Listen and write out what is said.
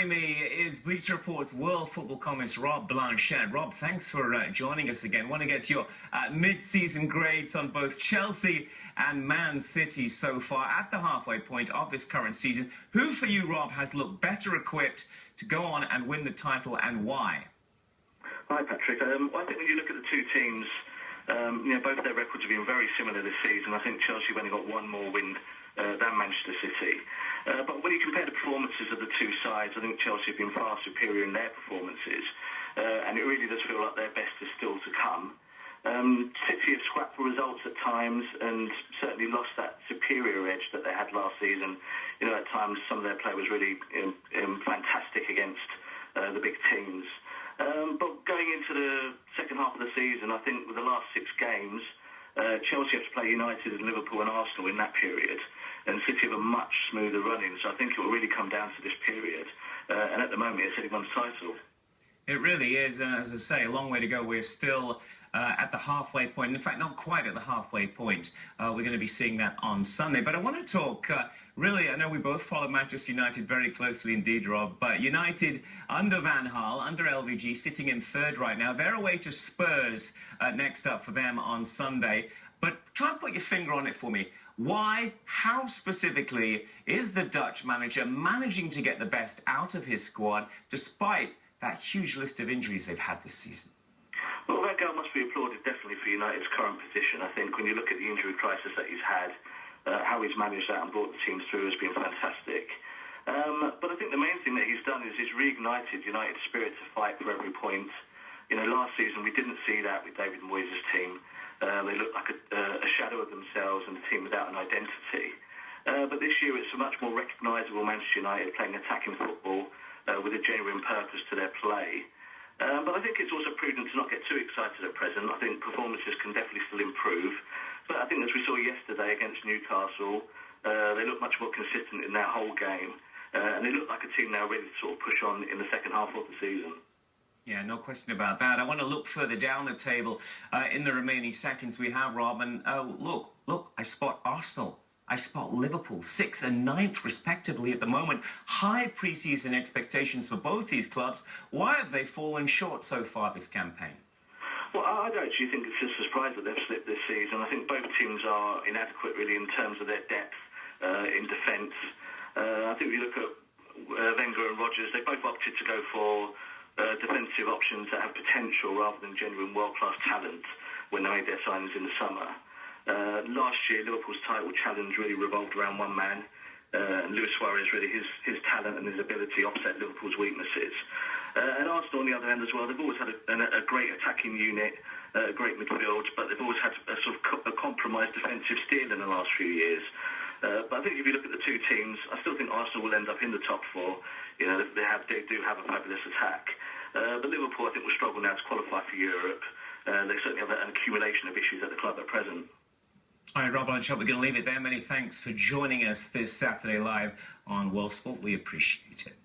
Joining me is Bleacher Report's World Football Comments Rob Blanchette. Rob, thanks for joining us again. Want to get your mid-season grades on both Chelsea and Man City so far at the halfway point of this current season. Who for you, Rob, has looked better equipped to go on and win the title, and why? Hi, Patrick. Well, I think when you look at the two teams, both their records have been very similar this season. I think Chelsea have only got one more win than Manchester City. But when you compare the performances of the two sides, I think Chelsea have been far superior in their performances. And it really does feel like their best is still to come. City have scrapped for results at times and certainly lost that superior edge that they had last season. At times some of their play was really fantastic against the big teams. But going into the second half of the season, I think with the last 6 games, Chelsea have to play United and Liverpool and Arsenal in that period, and City have a much smoother run-in, so I think it will really come down to this period. And at the moment, it's anyone's title. It really is, and as I say, a long way to go. We're still at the halfway point. In fact, not quite at the halfway point. We're going to be seeing that on Sunday. But I want to talk, really, I know we both follow Manchester United very closely indeed, Rob, but United under Van Gaal, under LVG, sitting in third right now. They're away to Spurs next up for them on Sunday. But try and put your finger on it for me. Why, how specifically is the Dutch manager managing to get the best out of his squad despite that huge list of injuries they've had this season? Well, Van Gaal must be applauded definitely for United's current position. I think when you look at the injury crisis that he's had, how he's managed that and brought the teams through has been fantastic. But I think the main thing that he's done is he's reignited United's spirit to fight for every point. Last season we didn't see that with David Moyes' team. They looked like a shadow of themselves and a team without an identity. But this year it's a much more recognisable Manchester United playing attacking football with a genuine purpose to their play. But I think it's also prudent to not get too excited at present. I think performances can definitely still improve. But I think as we saw yesterday against Newcastle, they look much more consistent in their whole game. And they look like a team now ready to sort of push on in the second half of the season. Yeah, no question about that. I want to look further down the table in the remaining seconds we have, Rob. And look, I spot Arsenal. I spot Liverpool, 6th and 9th, respectively, at the moment. High pre-season expectations for both these clubs. Why have they fallen short so far this campaign? Well, I don't actually think it's just a surprise that they've slipped this season. I think both teams are inadequate, really, in terms of their depth in defence. I think if you look at Wenger and Rodgers, they both opted to go for defensive options that have potential rather than genuine world-class talent when they made their signings in the summer. Last year, Liverpool's title challenge really revolved around one man, and Luis Suarez, really, his talent and his ability offset Liverpool's weaknesses. And Arsenal, on the other hand, as well, they've always had a great attacking unit, a great midfield, but they've always had a sort of a compromised defensive steel in the last few years. But I think if you look at the two teams, I still think Arsenal will end up in the top 4. They do have a fabulous attack. But Liverpool, I think, will struggle now to qualify for Europe. They certainly have an accumulation of issues at the club at present. All right, Rob Blanchette, we're going to leave it there. Many thanks for joining us this Saturday live on World Sport. We appreciate it.